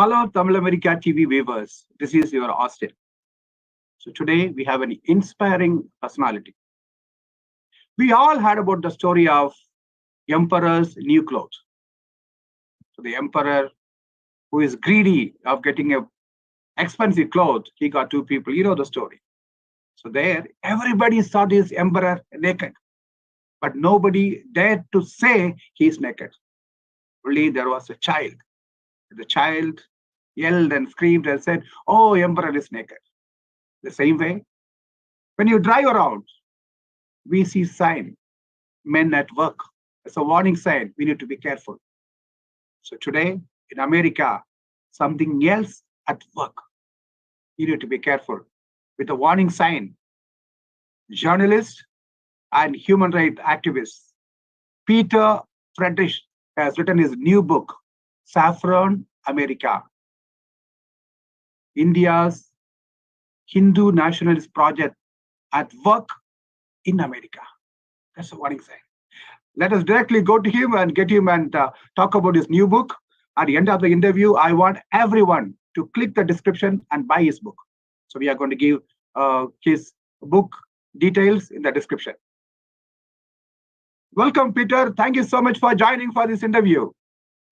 Hello, Tamil America TV viewers. This is your Austin. So today we have an inspiring personality. We all heard about the story of Emperor's new clothes. So the emperor, who is greedy of getting a expensive clothes, he got two people. You know the story. So there, everybody saw this emperor naked, but nobody dared to say he's naked. Only there was a child. The child yelled and screamed and said, "Oh, emperor is naked." The same way, when you drive around, we see sign, men at work. It's a warning sign. We need to be careful. So today in America, something else at work. You need to be careful with a warning sign. Journalist and human rights activist Pieter Friedrich has written his new book, Saffron America, India's Hindu Nationalist Project at work in America. That's a warning sign. Let us directly go to him and get him and talk about his new book. At the end of the interview, I want everyone to click the description and buy his book. So we are going to give his book details in the description. Welcome, Peter. Thank you so much for joining for this interview.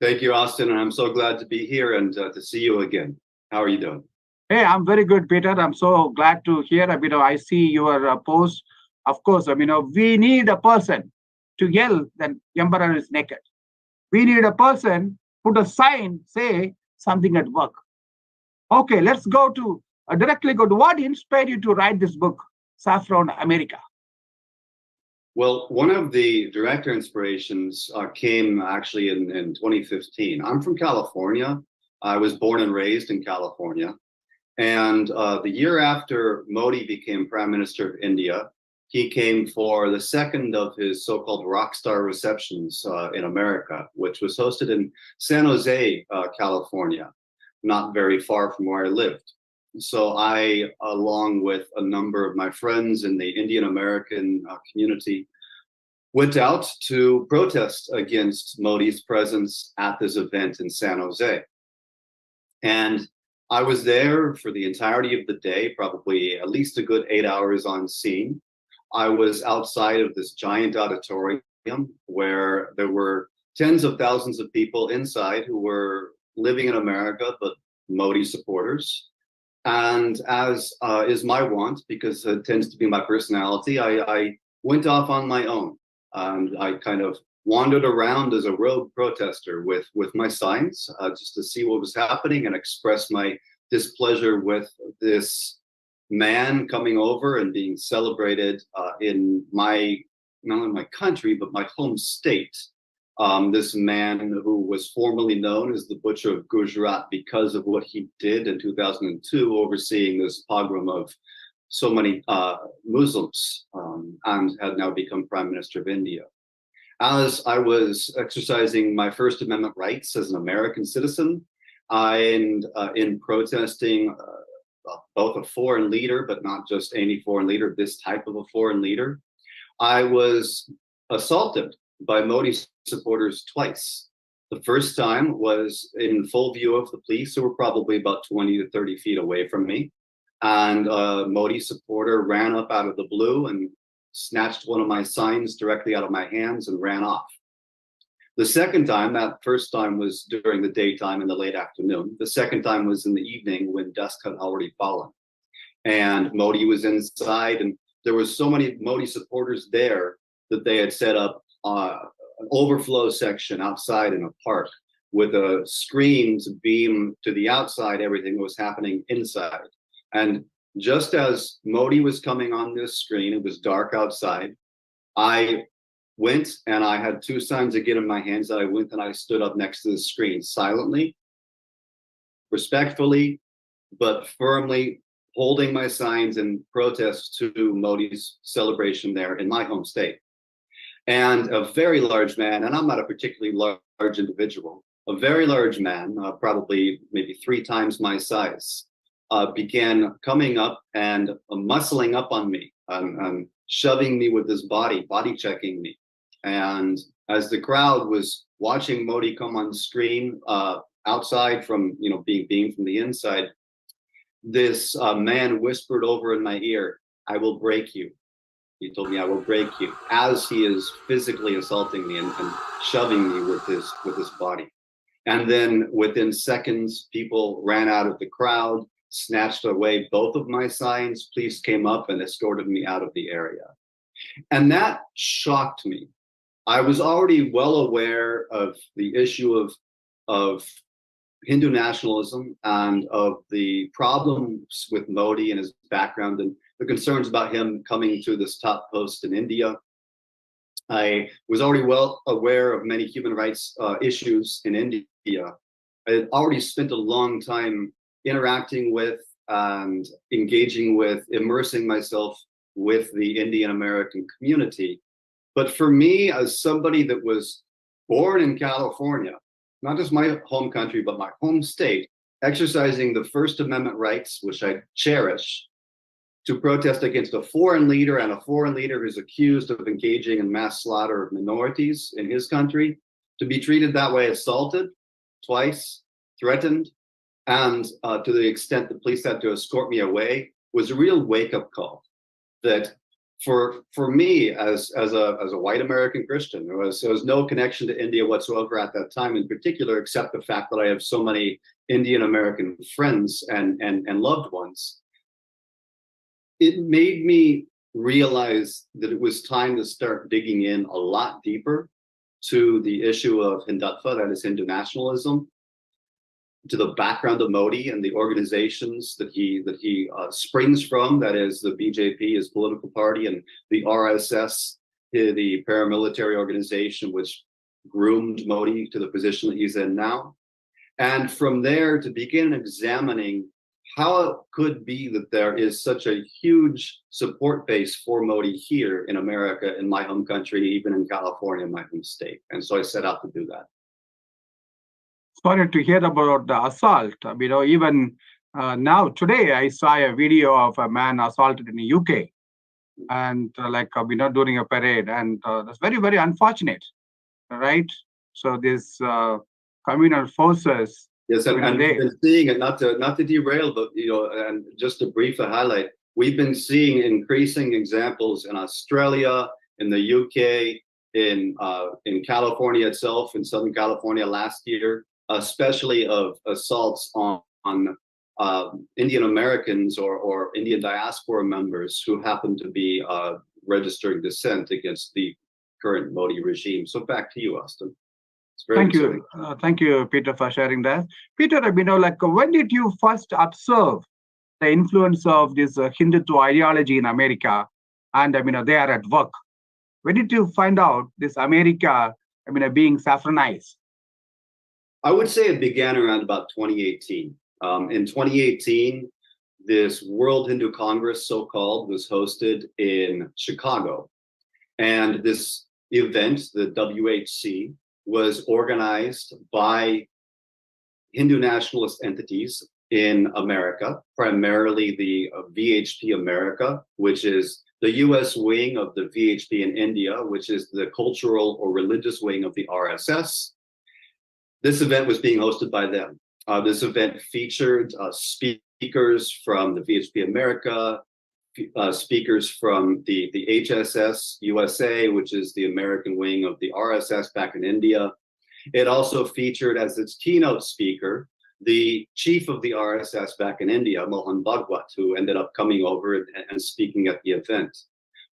Thank you, Austin, and I'm so glad to be here and to see you again. How are you doing? Hey, I'm very good, Peter. I'm so glad to hear. I see your post. Of course, we need a person to yell that emperor is naked. We need a person put a sign, say something at work. Okay, let's go to directly go to what inspired you to write this book, Saffron America. Well, one of the director inspirations came actually in 2015. I'm from California. I was born and raised in California. And the year after Modi became Prime Minister of India, he came for the second of his so-called rock star receptions in America, which was hosted in San Jose, California, not very far from where I lived. So I, along with a number of my friends in the Indian American community, went out to protest against Modi's presence at this event in San Jose. And I was there for the entirety of the day, probably at least a good 8 hours on scene. I was outside of this giant auditorium where there were tens of thousands of people inside who were living in America, but Modi supporters. And as is my want, because it tends to be my personality, I went off on my own. And I kind of wandered around as a rogue protester with my signs, just to see what was happening and express my displeasure with this man coming over and being celebrated in not only my country, but my home state. This man who was formerly known as the Butcher of Gujarat because of what he did in 2002, overseeing this pogrom of so many Muslims, and had now become Prime Minister of India. As I was exercising my First Amendment rights as an American citizen, and in protesting both a foreign leader, but not just any foreign leader, this type of a foreign leader, I was assaulted by Modi supporters twice. The first time was in full view of the police, who were probably about 20 to 30 feet away from me. And a Modi supporter ran up out of the blue and snatched one of my signs directly out of my hands and ran off. The second time, that first time was during the daytime in the late afternoon. The second time was in the evening when dusk had already fallen. And Modi was inside, and there was so many Modi supporters there that they had set up an overflow section outside in a park with a screen to beam to the outside everything that was happening inside. And just as Modi was coming on this screen, it was dark outside, I went and I had two signs again in my hands that I went and I stood up next to the screen silently, respectfully, but firmly holding my signs in protest to Modi's celebration there in my home state. And a very large man, and I'm not a particularly large individual, a very large man, probably maybe 3 times my size, began coming up and muscling up on me, shoving me with his body checking me. And as the crowd was watching Modi come on screen, outside from, being from the inside, this man whispered over in my ear, "I will break you." He told me, "I will break you," as he is physically assaulting me and shoving me with his body. And then within seconds, people ran out of the crowd, snatched away both of my signs. Police came up and escorted me out of the area. And that shocked me. I was already well aware of the issue of Hindu nationalism and of the problems with Modi and his background and the concerns about him coming to this top post in India. I was already well aware of many human rights issues in India. I had already spent a long time interacting with and engaging with, immersing myself with the Indian American community. But for me, as somebody that was born in California, not just my home country, but my home state, exercising the First Amendment rights, which I cherish, to protest against a foreign leader and a foreign leader who's accused of engaging in mass slaughter of minorities in his country, to be treated that way, assaulted twice, threatened, and to the extent the police had to escort me away, was a real wake-up call. That for me, as a white American Christian, there was no connection to India whatsoever at that time, in particular, except the fact that I have so many Indian American friends and loved ones. It made me realize that it was time to start digging in a lot deeper to the issue of Hindutva, that is Hindu nationalism, to the background of Modi and the organizations that he springs from, that is the BJP, his political party, and the RSS, the paramilitary organization which groomed Modi to the position that he's in now. And from there to begin examining how it could be that there is such a huge support base for Modi here in America, in my home country, even in California, my home state. And so I set out to do that. Sorry to hear about the assault. Even now, today, I saw a video of a man assaulted in the UK and during a parade. And that's very, very unfortunate, right? So these communal forces. Yes, and we've been seeing it, not to derail, but, and just to briefly highlight, we've been seeing increasing examples in Australia, in the UK, in California itself, in Southern California last year, especially of assaults on Indian Americans or Indian diaspora members who happen to be registering dissent against the current Modi regime. So back to you, Austin. Thank you. Thank you, Peter, for sharing that. Peter, when did you first observe the influence of this Hindutva ideology in America? And, they are at work. When did you find out this America, being saffronized? I would say it began around about 2018. In 2018, this World Hindu Congress, so-called, was hosted in Chicago. And this event, the WHC, was organized by Hindu nationalist entities in America, primarily the VHP America, which is the US wing of the VHP in India, which is the cultural or religious wing of the RSS. This event was being hosted by them. This event featured speakers from the VHP America, speakers from the HSS USA, which is the American wing of the RSS back in India. It also featured as its keynote speaker the chief of the RSS back in India, Mohan Bhagwat, who ended up coming over and speaking at the event.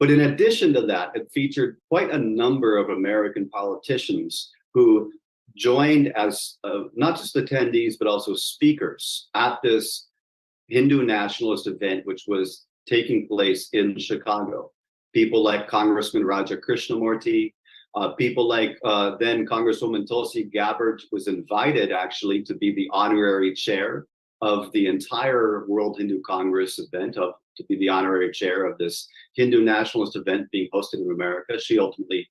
But in addition to that, it featured quite a number of American politicians who joined as not just attendees, but also speakers at this Hindu nationalist event, which was taking place in Chicago. People like Congressman Raja Krishnamurti, people like then Congresswoman Tulsi Gabbard was invited actually to be the honorary chair of the entire World Hindu Congress event, to be the honorary chair of this Hindu nationalist event being hosted in America. She ultimately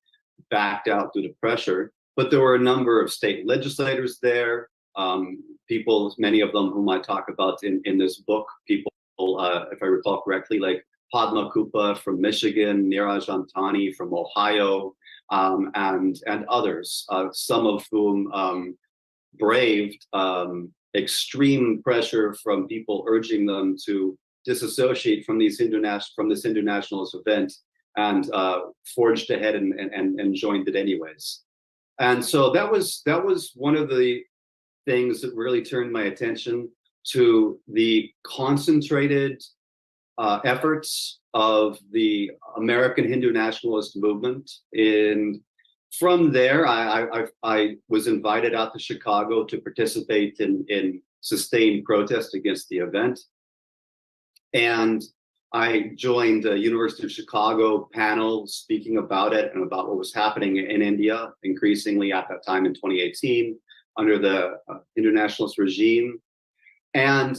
backed out due to pressure, but there were a number of state legislators there, people, many of them whom I talk about in this book, people, if I recall correctly, like Padma Kupa from Michigan, Neeraj Antani from Ohio, and others, some of whom braved extreme pressure from people urging them to disassociate from this Hindu nationalist event, and forged ahead and joined it anyways. And so that was one of the things that really turned my attention to the concentrated efforts of the American Hindu nationalist movement. And from there, I was invited out to Chicago to participate in sustained protest against the event. And I joined the University of Chicago panel speaking about it and about what was happening in India, increasingly at that time in 2018, under the Hindu nationalist regime. And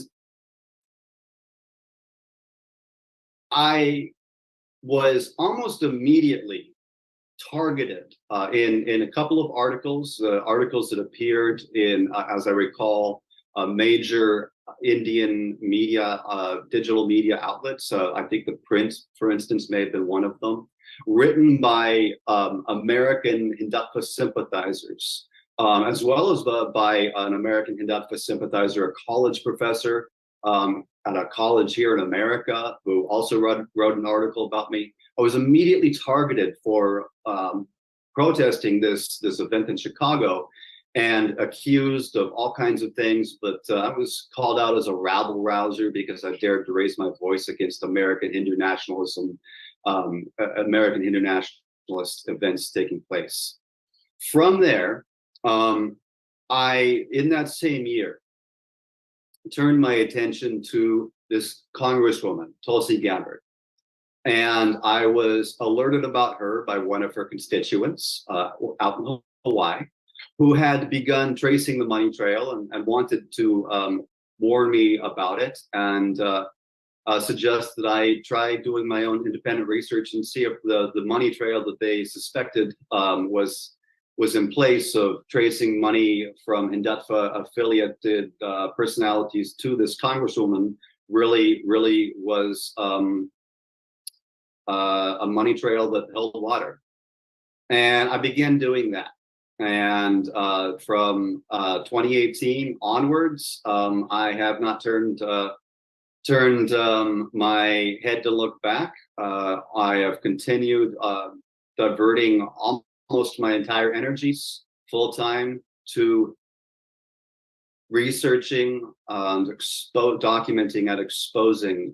I was almost immediately targeted in a couple of articles that appeared in, as I recall, major Indian media, digital media outlets. I think the print, for instance, may have been one of them, written by American Hindutva sympathizers, as well as by an American Hindutva sympathizer, a college professor at a college here in America, who also wrote an article about me. I was immediately targeted for protesting this event in Chicago, and accused of all kinds of things, but I was called out as a rabble rouser because I dared to raise my voice against American Hindu nationalism, American Hindu nationalist events taking place. From there, I, in that same year, turned my attention to this Congresswoman, Tulsi Gabbard. And I was alerted about her by one of her constituents out in Hawaii, who had begun tracing the money trail and wanted to warn me about it, and suggest that I try doing my own independent research and see if the money trail that they suspected was in place of tracing money from Hindutva affiliated personalities to this Congresswoman really was a money trail that held water. And I began doing that. And from 2018 onwards, I have not turned my head to look back. I have continued diverting almost my entire energies full time to researching, documenting, and exposing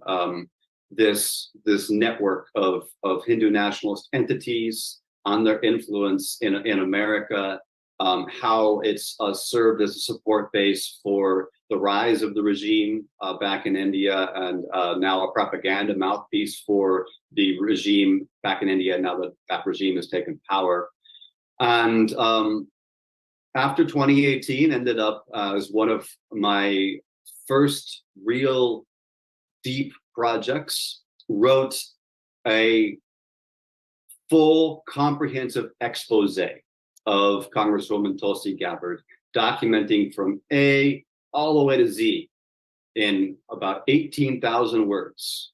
this network of Hindu nationalist entities on their influence in America, how it's served as a support base for the rise of the regime back in India, and now a propaganda mouthpiece for the regime back in India now that that regime has taken power. And after 2018, ended up as one of my first real deep projects, wrote a full comprehensive expose of Congresswoman Tulsi Gabbard, documenting from A all the way to Z in about 18,000 words,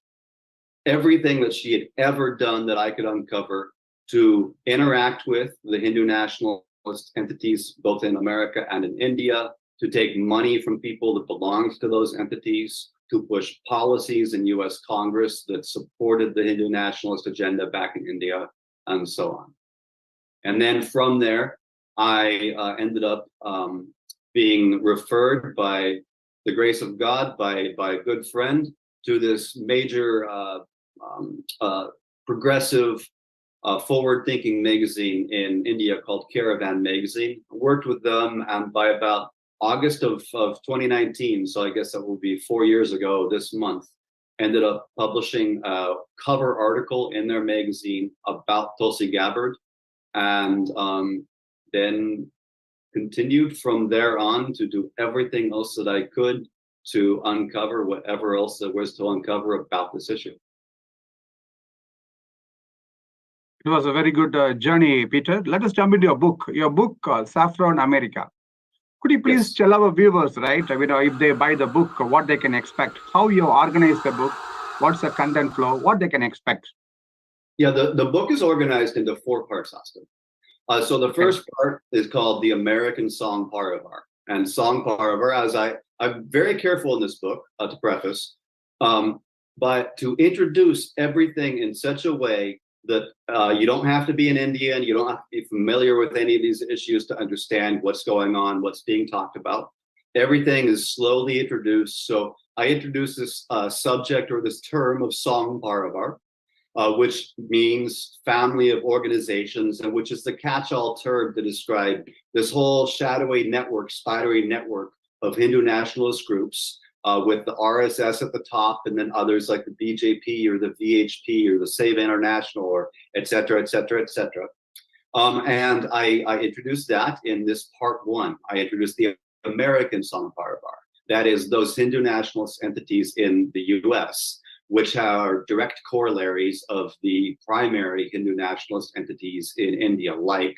everything that she had ever done that I could uncover to interact with the Hindu nationalist entities, both in America and in India, to take money from people that belonged to those entities, to push policies in US Congress that supported the Hindu nationalist agenda back in India, and so on. And then from there, I ended up being referred by the grace of God, by a good friend, to this major progressive, forward-thinking magazine in India called Caravan Magazine. I worked with them, and by about August of 2019, so I guess that will be 4 years ago this month, ended up publishing a cover article in their magazine about Tulsi Gabbard, and then continued from there on to do everything else that I could to uncover whatever else there was to uncover about this issue. It was a very good journey, Peter. Let us jump into your book called Saffron America. Could you please tell our viewers, right, if they buy the book, what they can expect, how you organize the book, what's the content flow, what they can expect? Yeah, the book is organized into 4 parts, Austin. So the first part is called The American Song Parivar. and Song Parvar, as I'm very careful in this book to preface, but to introduce everything in such a way that you don't have to be an Indian, you don't have to be familiar with any of these issues to understand what's going on, what's being talked about. Everything is slowly introduced. So I introduced this subject or this term of Song Parvar, which means family of organizations, and which is the catch-all term to describe this whole shadowy network, spidery network of Hindu nationalist groups, with the RSS at the top, and then others like the BJP or the VHP or the Save International, or et cetera, et cetera, et cetera. And I introduced that in this part one. I introduced the American Song Parvar, that is those Hindu nationalist entities in the US, which are direct corollaries of the primary Hindu nationalist entities in India, like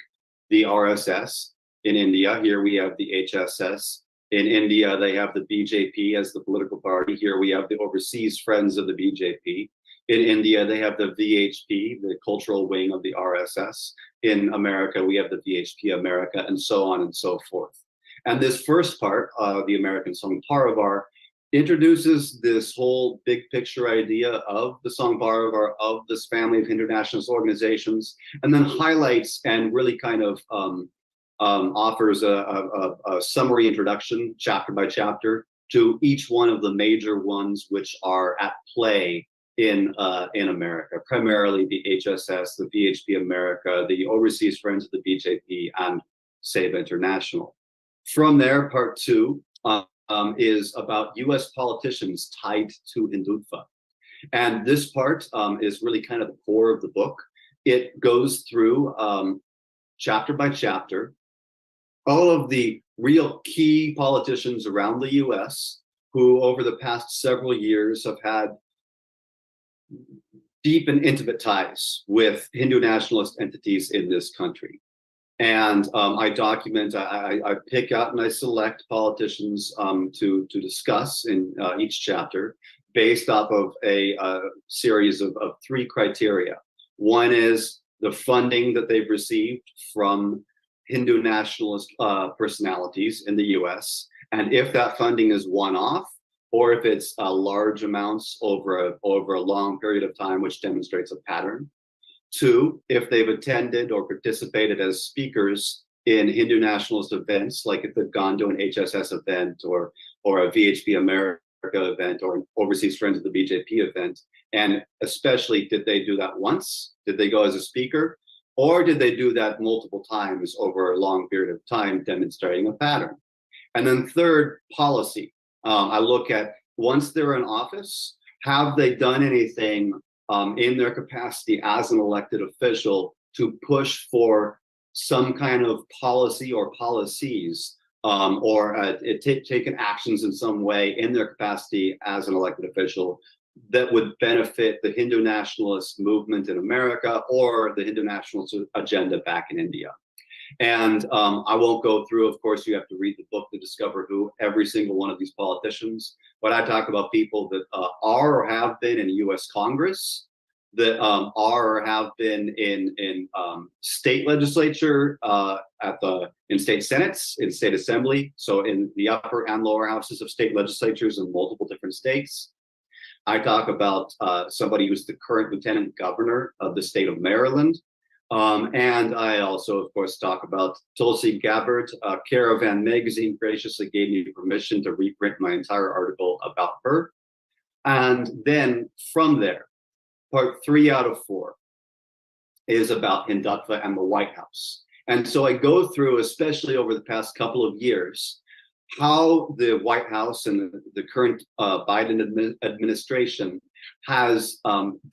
the RSS in India. Here we have the HSS. In India, they have the BJP as the political party. Here we have the Overseas Friends of the BJP. In India, they have the VHP, the cultural wing of the RSS. In America, we have the VHP America, and so on and so forth. And this first part, the American Song Parvar, introduces this whole big picture idea of the Song Parvar, of this family of Hindu nationalist organizations, and then highlights and really kind of offers a summary introduction, chapter by chapter, to each one of the major ones which are at play in America, primarily the HSS, the VHP America, the Overseas Friends of the BJP, and Save International. From there, part two is about US politicians tied to Hindutva. And this part is really kind of the core of the book. It goes through chapter by chapter all of the real key politicians around the US who over the past several years have had deep and intimate ties with Hindu nationalist entities in this country. And I document, I pick out and I select politicians to discuss in each chapter based off of a series of three criteria. One is the funding that they've received from Hindu nationalist personalities in the US, and if that funding is one-off, or if it's large amounts over a long period of time, which demonstrates a pattern. Two, if they've attended or participated as speakers in Hindu nationalist events, like if they've gone to an HSS event or a VHP America event or an Overseas Friends of the BJP event, and especially did they do that once? Did they go as a speaker? Or did they do that multiple times over a long period of time, demonstrating a pattern? And then third, policy. I look at, once they're in office, have they done anything in their capacity as an elected official to push for some kind of policy or policies, or taken actions in some way in their capacity as an elected official that would benefit the Hindu nationalist movement in America or the Hindu nationalist agenda back in India. And I won't go through, of course, you have to read the book to discover who every single one of these politicians, but I talk about people that are or have been in US Congress, that are or have been in state legislature, in state senates, in state assembly, so in the upper and lower houses of state legislatures in multiple different states. I talk about somebody who's the current lieutenant governor of the state of Maryland. And I also, of course, talk about Tulsi Gabbard. Caravan magazine graciously gave me permission to reprint my entire article about her. And then from there, part 3 out of 4 is about Hindutva and the White House. And so I go through, especially over the past couple of years, how the White House and the current Biden administration has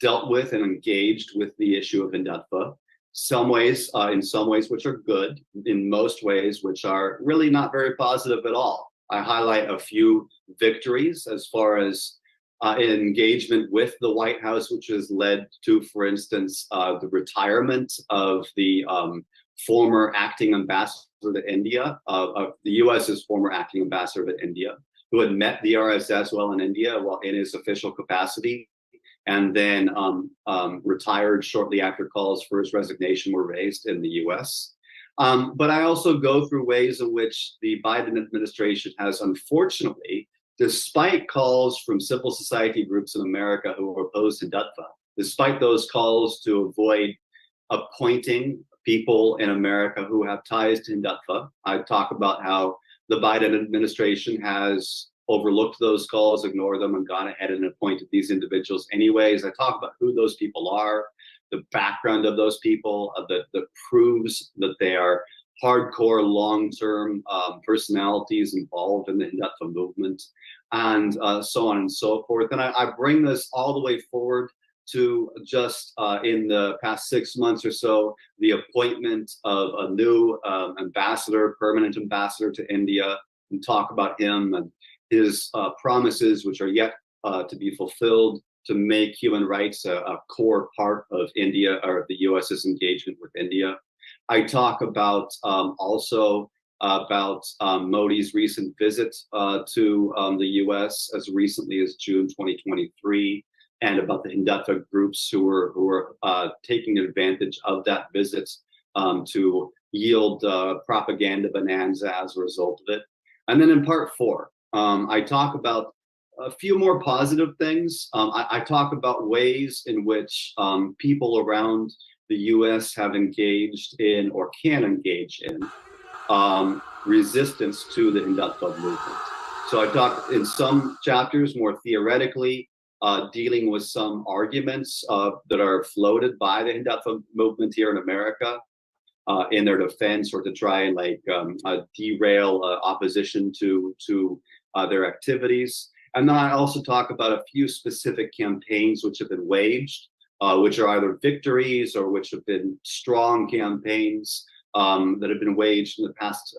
dealt with and engaged with the issue of Hindutva. In some ways which are good, in most ways which are really not very positive at all. I highlight a few victories as far as engagement with the White House, which has led to, for instance, the retirement of the former acting ambassador to India, the US's former acting ambassador to India, who had met the RSS while in India, while in his official capacity, and then retired shortly after calls for his resignation were raised in the US. But I also go through ways in which the Biden administration has, unfortunately, despite calls from civil society groups in America who are opposed to Hindutva, despite those calls to avoid appointing people in America who have ties to Hindutva, I talk about how the Biden administration has overlooked those calls, ignored them, and gone ahead and appointed these individuals anyways. I talk about who those people are, the background of those people, that proves that they are hardcore, long-term personalities involved in the Hindutva movement, and so on and so forth. And I bring this all the way forward to just in the past 6 months or so, the appointment of a new ambassador, permanent ambassador to India, and talk about him and his promises, which are yet to be fulfilled, to make human rights a core part of India, or the US's engagement with India. I talk about also about Modi's recent visit to the US as recently as June 2023, and about the Hindutva groups who were taking advantage of that visit to yield propaganda bonanza as a result of it. And then in part 4, I talk about a few more positive things. I talk about ways in which people around the US have engaged in, or can engage in, resistance to the Hindutva movement. So I talk in some chapters more theoretically, dealing with some arguments that are floated by the Hindutva movement here in America in their defense, or to try and derail opposition to their activities. And then I also talk about a few specific campaigns which have been waged, which are either victories or which have been strong campaigns that have been waged in the past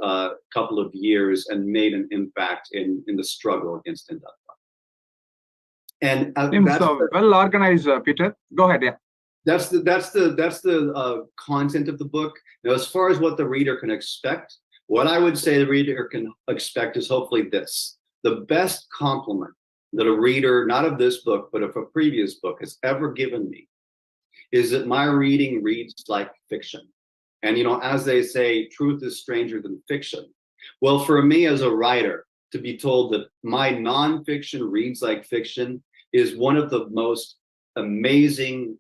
couple of years and made an impact in the struggle against Hindutva. And that's well organized, Peter. Go ahead, yeah. That's the content of the book. Now, as far as what the reader can expect, what I would say the reader can expect is hopefully this: the best compliment that a reader, not of this book, but of a previous book, has ever given me, is that my reading reads like fiction. And, as they say, truth is stranger than fiction. Well, for me as a writer, to be told that my nonfiction reads like fiction is one of the most amazing,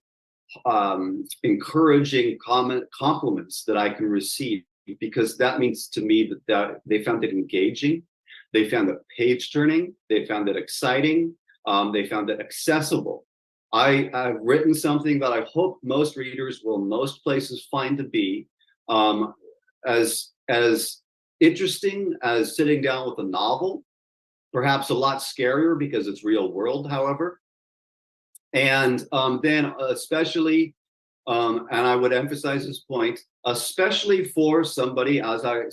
encouraging compliments that I can receive, because that means to me that they found it engaging, they found it page-turning, they found it exciting, they found it accessible. I've written something that I hope most readers will most places find to be as interesting as sitting down with a novel, perhaps a lot scarier because it's real world, however. And then especially, and I would emphasize this point, especially for somebody, as I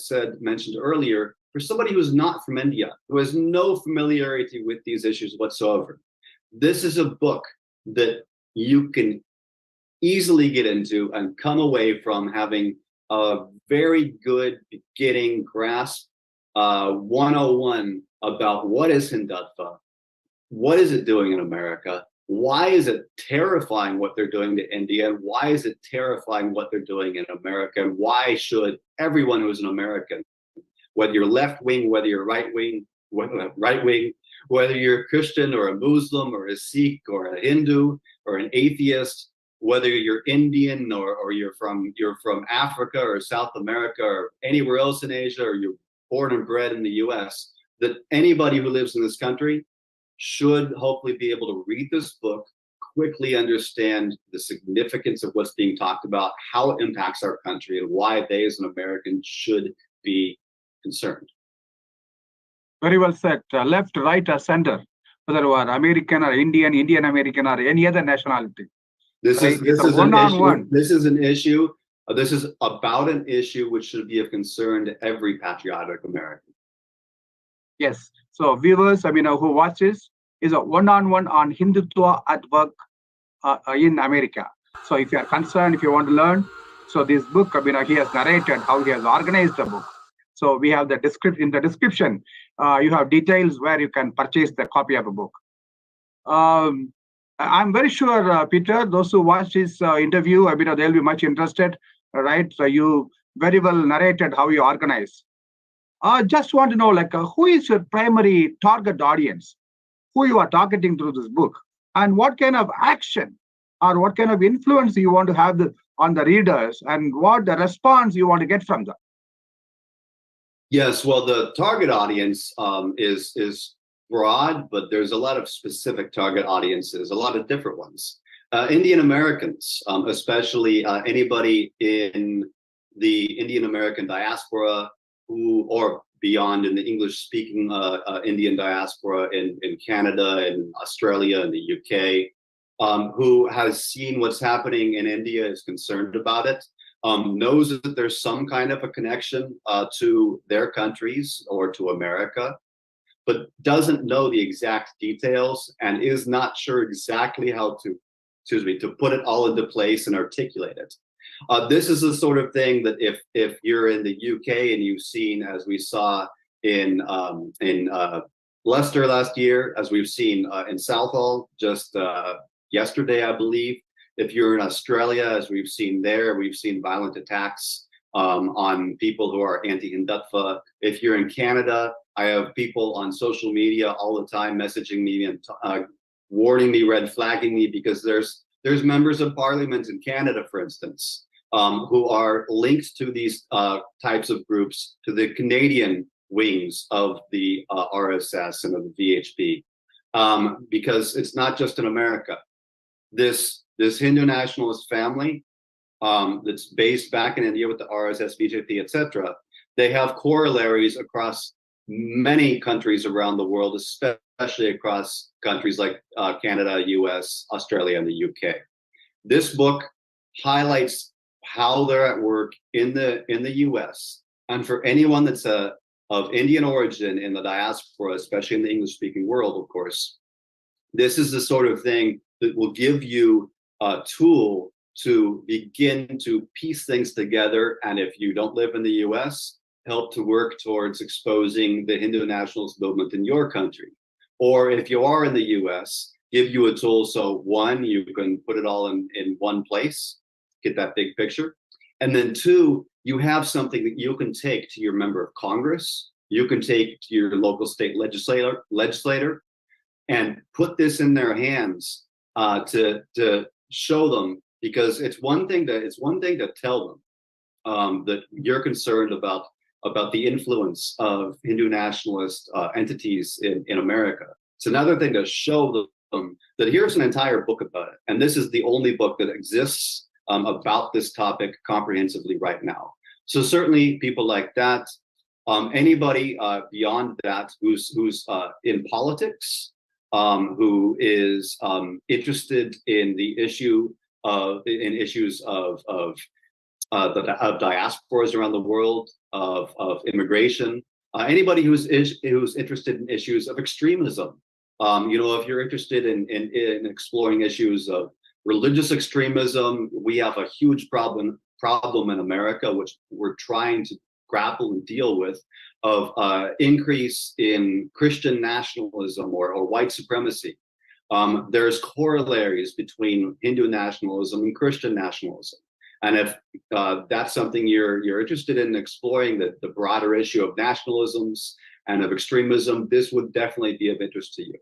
mentioned earlier, for somebody who's not from India, who has no familiarity with these issues whatsoever. This is a book that you can easily get into and come away from having a very good beginning grasp, 101 about what is Hindutva, what is it doing in America, why is it terrifying what they're doing to India, and why is it terrifying what they're doing in America, and why should everyone who is an American, whether you're left-wing, whether you're right-wing, whether you're a Christian or a Muslim or a Sikh or a Hindu or an atheist, whether you're Indian or you're from Africa or South America or anywhere else in Asia, or you're born and bred in the US, that anybody who lives in this country should hopefully be able to read this book, quickly understand the significance of what's being talked about, how it impacts our country, and why they as an American should be concerned. Very well said. Left, right, or center, whether you are American or Indian, Indian American, or any other nationality. This is one-on-one. This is an issue. This is about an issue which should be of concern to every patriotic American. Yes. So viewers, who watch this, is a one-on-one on Hindutva at work in America. So if you are concerned, if you want to learn, so this book, he has narrated how he has organized the book. So we have the in the description, you have details where you can purchase the copy of a book. I'm very sure, Peter, those who watch this interview, they'll be much interested, right? So you very well narrated how you organize. I just want to know, like, who is your primary target audience, who you are targeting through this book, and what kind of action or what kind of influence you want to have on the readers, and what the response you want to get from them. Yes, well, the target audience is broad, but there's a lot of specific target audiences, a lot of different ones. Indian Americans, especially anybody in the Indian American diaspora or beyond in the English-speaking Indian diaspora in Canada, in Australia, and the UK, who has seen what's happening in India, is concerned about it, knows that there's some kind of a connection to their countries or to America, but doesn't know the exact details and is not sure exactly how to put it all into place and articulate it. This is the sort of thing that if you're in the UK and you've seen, as we saw in Leicester last year, as we've seen in Southall just yesterday, I believe. If you're in Australia, as we've seen there, we've seen violent attacks on people who are anti-Hindutva. If you're in Canada, I have people on social media all the time messaging me and warning me, red flagging me, because there's members of parliament in Canada, for instance, who are linked to these types of groups, to the Canadian wings of the RSS and of the VHP, because it's not just in America. This Hindu nationalist family that's based back in India with the RSS VHP, etc., they have corollaries across many countries around the world, especially across countries like Canada, US, Australia, and the UK. This book highlights how they're at work in the US. And for anyone that's of Indian origin in the diaspora, especially in the English-speaking world, of course, this is the sort of thing that will give you a tool to begin to piece things together. And if you don't live in the US, help to work towards exposing the Hindu nationalist movement in your country. Or if you are in the US, give you a tool so one, you can put it all in one place, get that big picture. And then two, you have something that you can take to your member of Congress, you can take to your local state legislator, and put this in their hands to show them, because it's one thing to tell them that you're concerned about the influence of Hindu nationalist entities in America. It's another thing to show them that here's an entire book about it, and this is the only book that exists about this topic comprehensively right now. So certainly people like that, anybody beyond that who's in politics, who is interested in the issues of diasporas around the world, of immigration, anybody who's interested in issues of extremism. If you're interested in exploring issues of religious extremism, we have a huge problem in America, which we're trying to grapple and deal with, of increase in Christian nationalism or white supremacy. There's corollaries between Hindu nationalism and Christian nationalism. And if that's something you're interested in exploring, the broader issue of nationalisms and of extremism, this would definitely be of interest to you.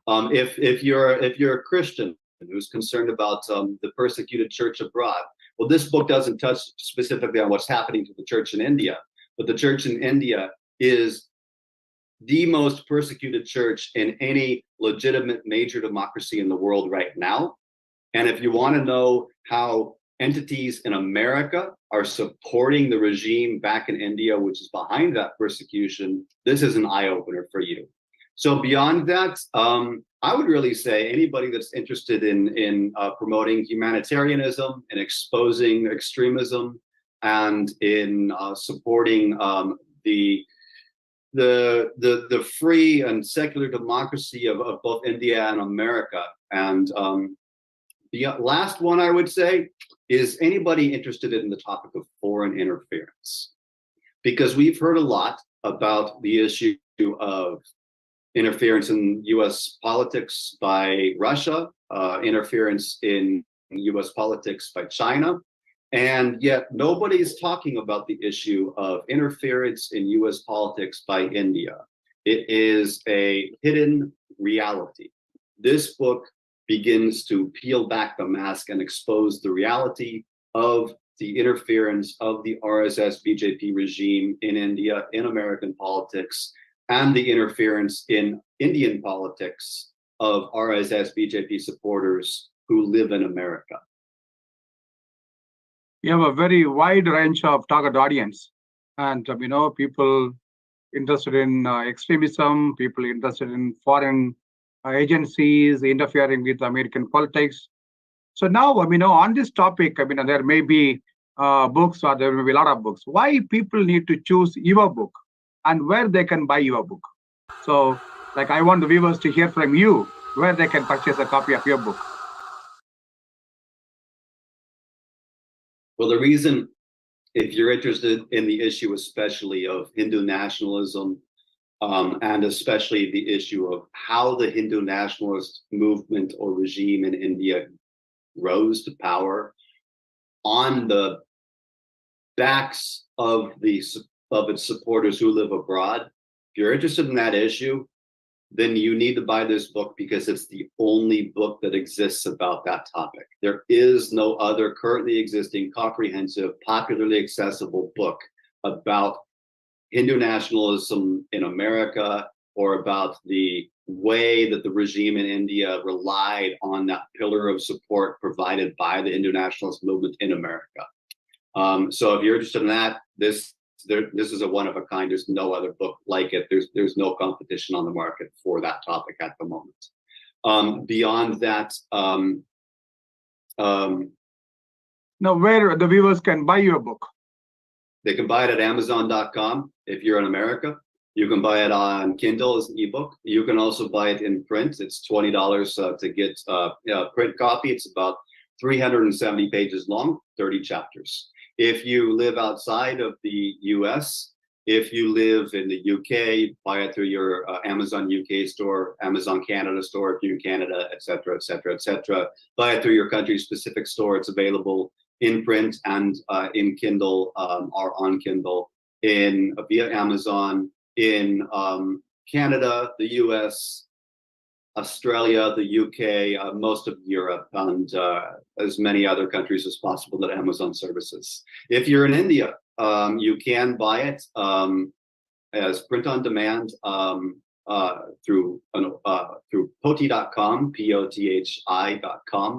If you're a Christian who's concerned about the persecuted church abroad, well, this book doesn't touch specifically on what's happening to the church in India, but the church in India is the most persecuted church in any legitimate major democracy in the world right now. And if you want to know how entities in America are supporting the regime back in India, which is behind that persecution, this is an eye-opener for you. So beyond that, I would really say anybody that's interested in promoting humanitarianism and exposing extremism, and in supporting the free and secular democracy of both India and America. And the last one I would say is anybody interested in the topic of foreign interference, because we've heard a lot about the issue of interference in US politics by Russia, interference in US politics by China, And yet nobody's talking about the issue of interference in US politics by India. It is a hidden reality. This book begins to peel back the mask and expose the reality of the interference of the RSS VHP regime in India, in American politics, and the interference in Indian politics of RSS VHP supporters who live in America. You have a very wide range of target audience, and people interested in extremism, people interested in foreign agencies interfering with American politics. So now, on this topic, there may be books, or there may be a lot of books. Why people need to choose your book and where they can buy your book? So, like, I want the viewers to hear from you where they can purchase a copy of your book. Well, the reason, if you're interested in the issue, especially of Hindu nationalism, and especially the issue of how the Hindu nationalist movement or regime in India rose to power on the backs of its supporters who live abroad. If you're interested in that issue, then you need to buy this book because it's the only book that exists about that topic. There is no other currently existing, comprehensive, popularly accessible book about Hindu nationalism in America, or about the way that the regime in India relied on that pillar of support provided by the Hindu nationalist movement in America. So if you're interested in that, this is a one of a kind. There's no other book like it. There's no competition on the market for that topic at the moment. Beyond that, now where the viewers can buy your book? They can buy it at Amazon.com if you're in America. You can buy it on Kindle as an ebook. You can also buy it in print. It's $20 to get a print copy. It's about 370 pages long, 30 chapters. If you live outside of the US, if you live in the UK, buy it through your Amazon UK store, Amazon Canada store if you're in Canada, et cetera, et cetera, et cetera. Buy it through your country-specific store. It's available in print and in Kindle or on Kindle, via Amazon, in Canada, the US, Australia, the UK, most of Europe, and as many other countries as possible that Amazon services. If you're in India, you can buy it as print on demand through poti.com, POTHI.com.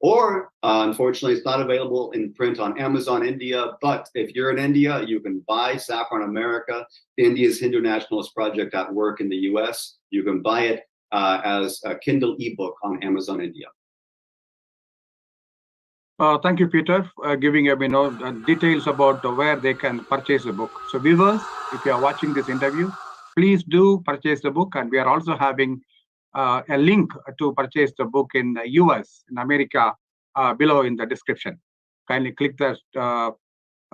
Or, unfortunately, it's not available in print on Amazon India, but if you're in India, you can buy Saffron America, India's Hindu Nationalist Project at work in the US. You can buy it as a Kindle ebook on Amazon India. Thank you, Peter, giving details about where they can purchase the book. So viewers, if you are watching this interview, please do purchase the book. And we are also having a link to purchase the book in the US, in America, below in the description. Kindly click that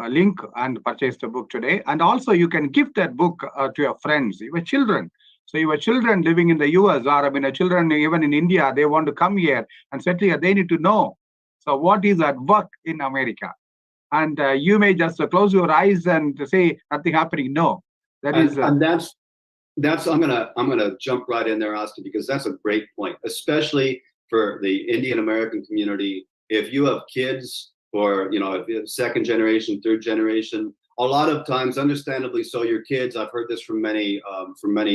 link and purchase the book today. And also you can give that book to your friends, your children. So your children living in the US, or children even in India, they want to come here and settle here, they need to know. So what is at work in America? And you may just close your eyes and say nothing happening. No, that's I'm gonna jump right in there, Austin, because that's a great point, especially for the Indian American community. If you have kids, or if you have second generation, third generation, a lot of times, understandably so, your kids, I've heard this from many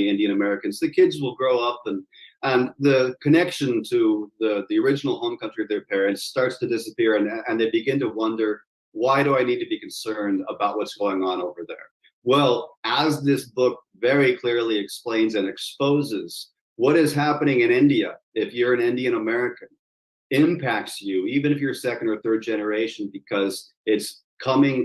Indian Americans, the kids will grow up and the connection to the original home country of their parents starts to disappear, and they begin to wonder, why do I need to be concerned about what's going on over there? Well, as this book very clearly explains and exposes, what is happening in India, if you're an Indian American, impacts you, even if you're second or third generation, because it's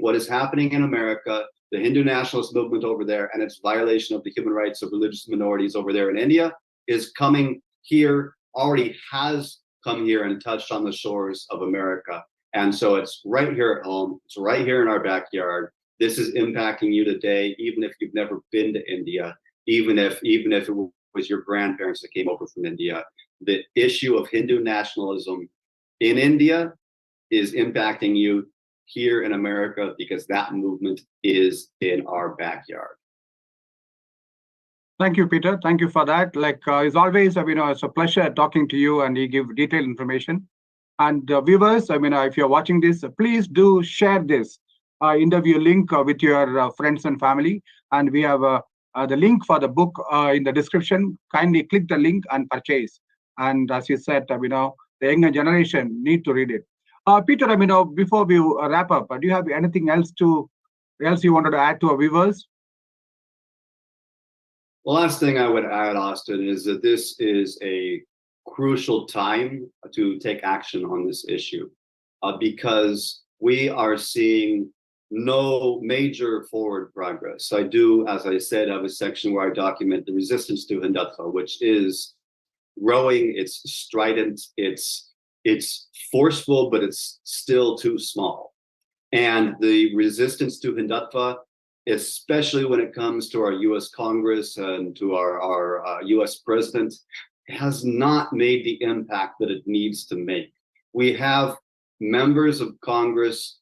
what is happening in America, the Hindu nationalist movement over there, and its violation of the human rights of religious minorities over there in India is coming here, already has come here and touched on the shores of America. And so it's right here at home, it's right here in our backyard. This is impacting you today, even if you've never been to India, even if it was your grandparents that came over from India. The issue of Hindu nationalism in India is impacting you here in America because that movement is in our backyard. Thank you, Peter. Thank you for that. As always, it's a pleasure talking to you, and you give detailed information. And viewers, if you're watching this, please do share this interview link with your friends and family. And we have the link for the book in the description. Kindly click the link and purchase. And as you said, the younger generation need to read it. Peter, before we wrap up, do you have anything else you wanted to add to our viewers? The last thing I would add, Austin, is that this is a crucial time to take action on this issue because we are seeing no major forward progress. I do, as I said, have a section where I document the resistance to Hindutva, which is growing, it's strident, it's forceful, but it's still too small. And the resistance to Hindutva, especially when it comes to our US Congress and to our US president, has not made the impact that it needs to make. We have members of Congress,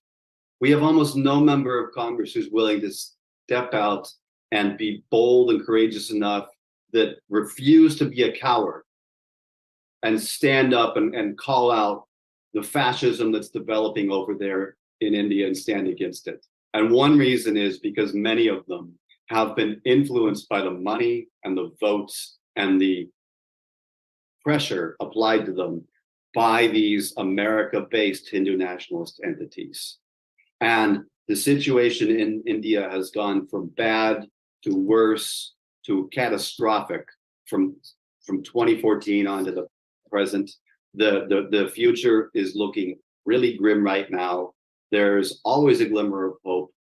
we have almost no member of Congress who's willing to step out and be bold and courageous enough that refuse to be a coward and stand up and call out the fascism that's developing over there in India and stand against it. And one reason is because many of them have been influenced by the money and the votes and the pressure applied to them by these America-based Hindu nationalist entities. And the situation in India has gone from bad to worse to catastrophic from 2014 on to the present. The future is looking really grim right now. There's always a glimmer of hope,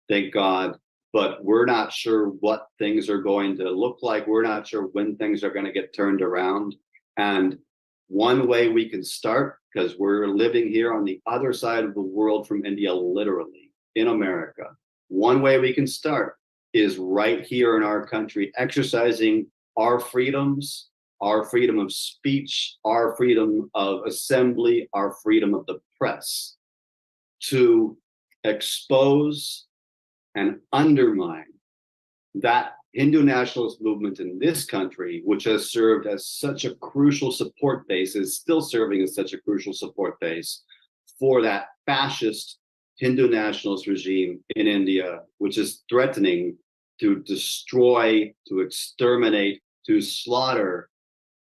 thank God, but we're not sure what things are going to look like. We're not sure when things are going to get turned around. And one way we can start, because we're living here on the other side of the world from India, literally in America, one way we can start is right here in our country, exercising our freedoms, our freedom of speech, our freedom of assembly, our freedom of the press, to expose and undermine that Hindu nationalist movement in this country, which has served as such a crucial support base, is still serving as such a crucial support base for that fascist Hindu nationalist regime in India, which is threatening to destroy, to exterminate, to slaughter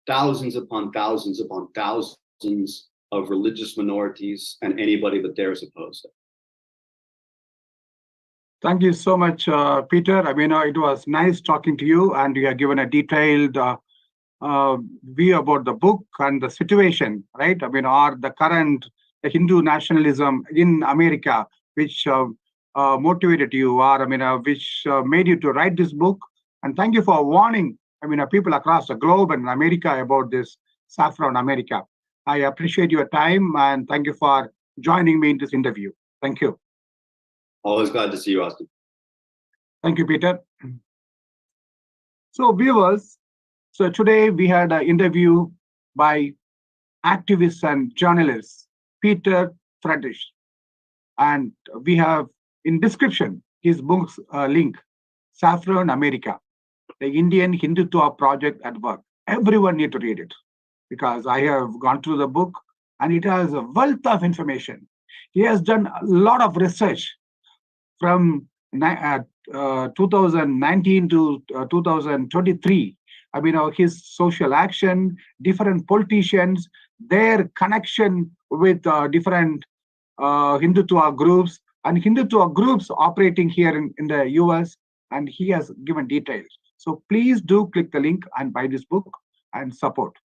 thousands upon thousands upon thousands of religious minorities and anybody that dares oppose it. Thank you so much, Peter. It was nice talking to you, and you have given a detailed view about the book and the situation, right? Or the current Hindu nationalism in America, which motivated you, or which made you to write this book. And thank you for warning, people across the globe and America about this Saffron America. I appreciate your time, and thank you for joining me in this interview. Thank you. Always glad to see you, Austin. Thank you, Peter. So viewers, today we had an interview by activist and journalist Pieter Friedrich. And we have in description his book's link, Saffron America, the Indian Hindutva Project at Work. Everyone need to read it, because I have gone through the book and it has a wealth of information. He has done a lot of research from 2019 to 2023. His social action, different politicians, their connection with different Hindutva groups, and Hindutva groups operating here in the US, and he has given details. So please do click the link and buy this book and support.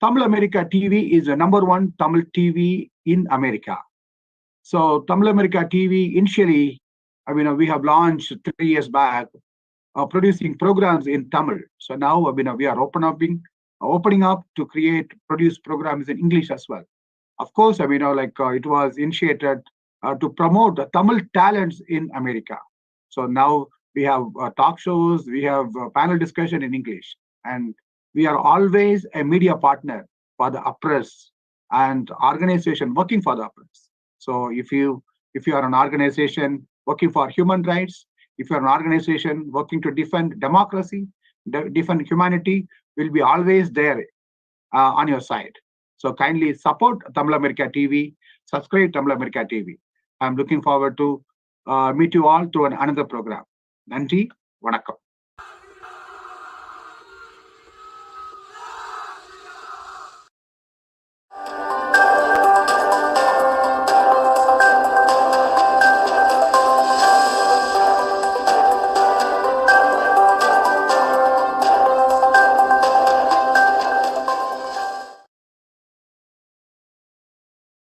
Tamil America TV is the #1 Tamil TV in America. So Tamil America TV initially, we have launched 3 years back, producing programs in Tamil. So now, we are opening up to produce programs in English as well. Of course, it was initiated to promote the Tamil talents in America. So now we have talk shows, we have panel discussion in English, and we are always a media partner for the oppressed and organization working for the oppressed. So if you if you are an organization working for human rights, if you are an organization working to defend democracy, defend humanity, we'll be always there on your side. So kindly support Tamil America TV, subscribe Tamil America TV. I'm looking forward to meet you all through another program. Nandri, vanakkam.